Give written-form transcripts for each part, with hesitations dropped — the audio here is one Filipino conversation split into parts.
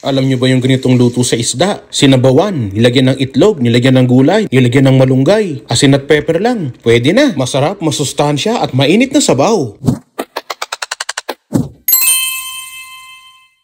Alam nyo ba yung ganitong luto sa isda? Sinabawan, nilagyan ng itlog, nilagyan ng gulay, nilagyan ng malunggay, asin at pepper lang. Pwede na. Masarap, masustansya at mainit na sabaw.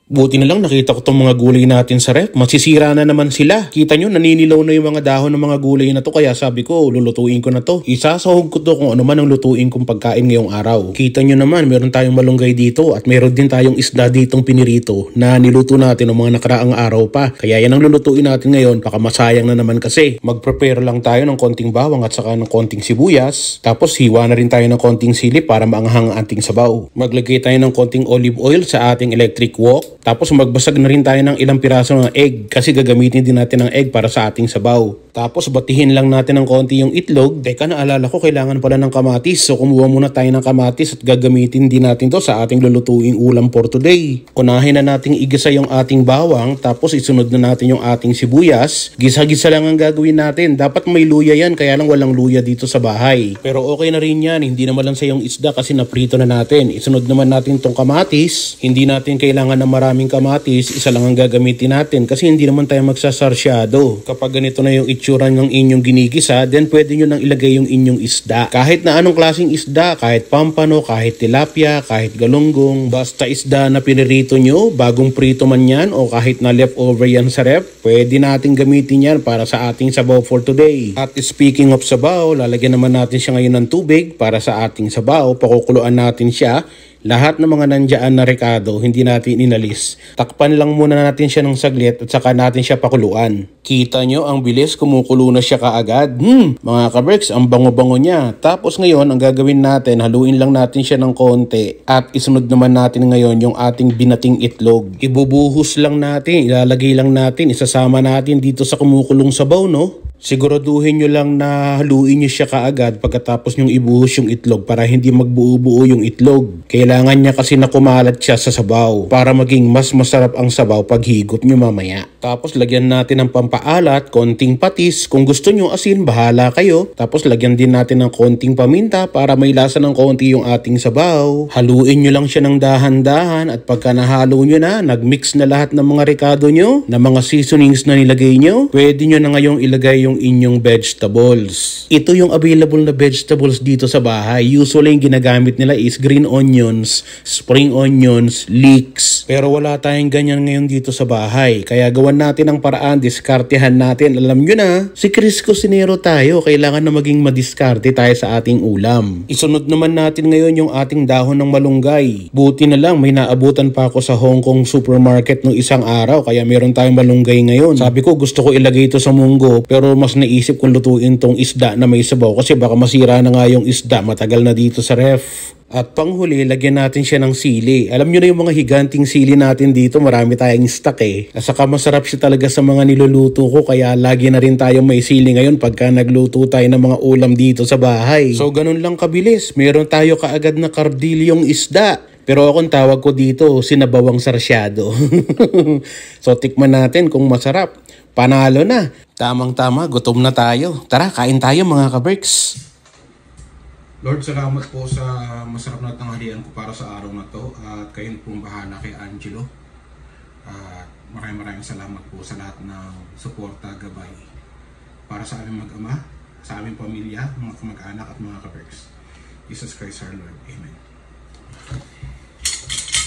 Buti na lang nakita ko tong mga gulay natin sa ref. Masisira na naman sila. Kita nyo, naninilaw na yung mga dahon ng mga gulay na to. Kaya sabi ko, lulutuin ko na to. Isasahog ko to kung ano man ang lutuin kong pagkain ngayong araw. Kita nyo naman, meron tayong malunggay dito. At meron din tayong isda ditong pinirito na niluto natin ng mga nakaraang araw pa. Kaya yan ang lulutuin natin ngayon. Baka masayang na naman kasi. Mag-prepare lang tayo ng konting bawang at saka ng konting sibuyas. Tapos hiwa na rin tayo ng konting sili para maanghang ang ating sabaw. Maglagay tayo ng konting olive oil sa ating electric wok. Tapos magbasag na rin tayo ng ilang piraso ng egg kasi gagamitin din natin ng egg para sa ating sabaw. Tapos batihin lang natin ng konti yung itlog. Teka, naalala ko kailangan pala ng kamatis. So kumuha muna tayo ng kamatis at gagamitin din natin to sa ating lulutuing ulam for today. Unahin na nating igisa yung ating bawang. Tapos isunod na natin yung ating sibuyas. Gisa-gisa lang ang gagawin natin. Dapat may luya yan, kaya lang walang luya dito sa bahay. Pero okay na rin yan. Hindi naman lang sa yung isda kasi naprito na natin. Isunod naman natin tong kamatis. Hindi natin kailangan ng maraming kamatis, isa lang ang gagamitin natin kasi hindi naman tayo magsasarsyado. Kapag ganito na yung itsura ng inyong ginigisa, then pwede nyo nang ilagay yung inyong isda. Kahit na anong klaseng isda, kahit pampano, kahit tilapia, kahit galunggong, basta isda na pinirito nyo, bagong prito man yan o kahit na leftover yan sa ref, pwede natin gamitin yan para sa ating sabaw for today. At speaking of sabaw, lalagyan naman natin siya ngayon ng tubig para sa ating sabaw. Pakukuluan natin siya. Lahat ng mga nandiyan na rekado, hindi natin inalis. Takpan lang muna natin siya ng saglit at saka natin siya pakuluan. Kita nyo, ang bilis, kumukulo na siya kaagad. Mga kaberks, ang bango-bango niya. Tapos ngayon, ang gagawin natin, haluin lang natin siya ng konti. At isunod naman natin ngayon yung ating binating itlog. Ibubuhos lang natin, ilalagay lang natin, isasama natin dito sa kumukulong sabaw, no? Siguraduhin nyo lang na haluin nyo siya kaagad pagkatapos nyong ibuhos yung itlog para hindi magbuo-buo yung itlog. Kailangan niya kasi na kumalat siya sa sabaw para maging mas masarap ang sabaw pag higop nyo mamaya. Tapos lagyan natin ng pampaalat, konting patis. Kung gusto nyo asin, bahala kayo. Tapos lagyan din natin ng konting paminta para may lasa ng konti yung ating sabaw. Haluin nyo lang siya ng dahan-dahan at pagka nahalo nyo na, nagmix na lahat ng mga rekado nyo, na mga seasonings na nilagay nyo, pwede nyo na ngayong ilagay yung inyong vegetables. Ito yung available na vegetables dito sa bahay. Usually yung ginagamit nila is green onions, spring onions, leeks. Pero wala tayong ganyan ngayon dito sa bahay. Kaya gawan natin ang paraan, diskartehan natin. Alam nyo na, si Chris Cusinero tayo. Kailangan na maging madiskarte tayo sa ating ulam. Isunod naman natin ngayon yung ating dahon ng malunggay. Buti na lang, may naabutan pa ako sa Hong Kong supermarket nung isang araw. Kaya meron tayong malunggay ngayon. Sabi ko, gusto ko ilagay ito sa munggo. Pero mas naisip kong lutuin tong isda na may sabaw kasi baka masira na nga yung isda, matagal na dito sa ref. At panghuli, lagyan natin siya ng sili. Alam nyo na yung mga higanting sili natin dito, marami tayong stock eh. At saka masarap siya talaga sa mga niluluto ko, kaya lagi na rin tayong may sili ngayon pagka nagluto tayo ng mga ulam dito sa bahay. So ganun lang kabilis, meron tayo kaagad na kardilyong isda. Pero akong tawag ko dito, sinabawang sarsyado. So tikman natin kung masarap. Panalo na. Tamang-tama, gutom na tayo. Tara, kain tayo mga kaberks. Lord, salamat po sa masarap na tanghalian ko para sa araw na to. At kayo pong bahala kay Angelo. At maraming salamat po sa lahat ng suporta, gabay. Para sa aming mag-ama, sa aming pamilya, mga kamag-anak at mga kaberks. Jesus Christ our Lord. Amen.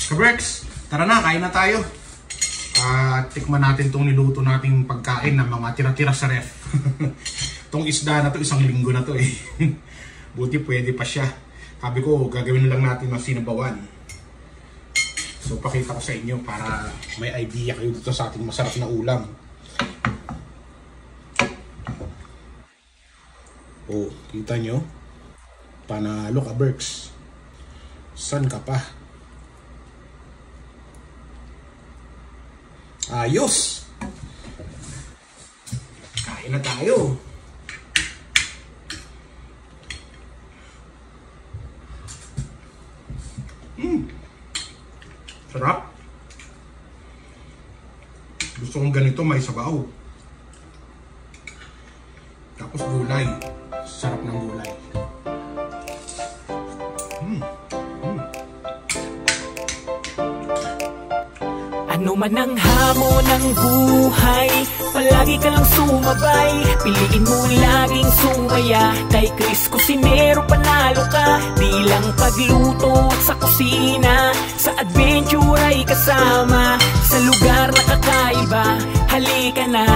Kaberks, tara na, kain na tayo. Tikman natin itong niluto nating pagkain ng mga tira-tira sa ref. Itong isda na to, isang linggo na to eh. Buti pwede pa siya. Sabi ko, gagawin lang natin ng sinabawan. So pakita ko sa inyo para may idea kayo dito sa ating masarap na ulam. Oh, kita nyo? Panalo ka, Berks. San ka pa? Ayos! Kain na tayo! Sarap! Gusto kong ganito, may sabaw. Tapos gulay. Sarap ng gulay. Ano man ang hamon ng buhay, palagi ka lang sumabay. Piliin mo laging sumaya. Kay Chris Cusinero panalo ka. Di lang pagluto at sa kusina, sa adventure ay kasama. Sa lugar na kakaiba, halika na.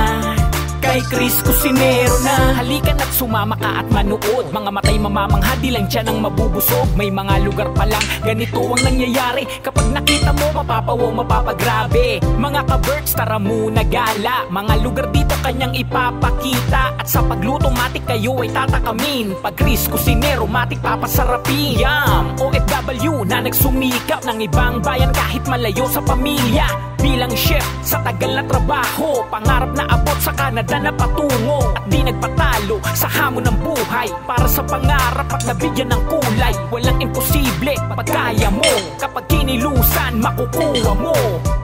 Kay Chris Cusinero na. Halika na't sumama ka at manood. Mga matay mamamangha, di lang dyan ang mabubusog. May mga lugar pa lang, ganito ang nangyayari. Kapag nakita mo, mapapawaw, mapapagrabe. Mga ka-birds, tara muna gala. Mga lugar dito kanyang ipapakita. At sa pagluto, matik kayo ay tatakamin. Pag Chris Cusinero, matik papasarapin. Yum! OFW na nagsumikap ng ibang bayan kahit malayo sa pamilya. Bilang chef sa tagal na trabaho, pangarap na abot sa Canada na patungo. At di nagpatalo sa hamon ng buhay, para sa pangarap at nabigyan ng kulay. Walang imposible pag kaya mo, kapag kinilusan makukuha mo.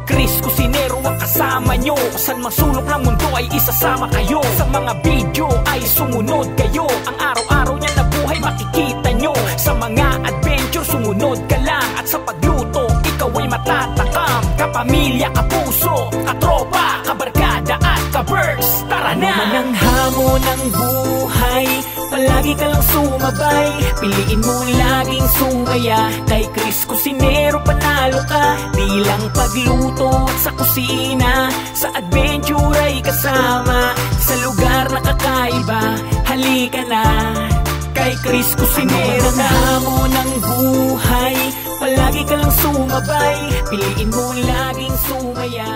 Chris Cusinero ang kasama nyo, saan masulok ng mundo ay isasama kayo. Sa mga video ay sumunod kayo, ang araw-araw niya na buhay makikita nyo. Sa mga adventure sumunod ka lang, at sa pagluto ikaw ay matatakam. Kapamilya, kapuso, katropa, kabarkada at ka-birds, tara na! Ano man ang hamon ng buhay, palagi ka lang sumabay. Piliin mo laging sumaya. Kay Chris Cusinero panalo ka. Di lang pagluto at sa kusina, sa adventure ay kasama. Sa lugar na kakaiba, halika na. Kay Chris Cusinero na. Hamon ng buhay, palagi ka lang sumabay. Piliin mo laging sumaya.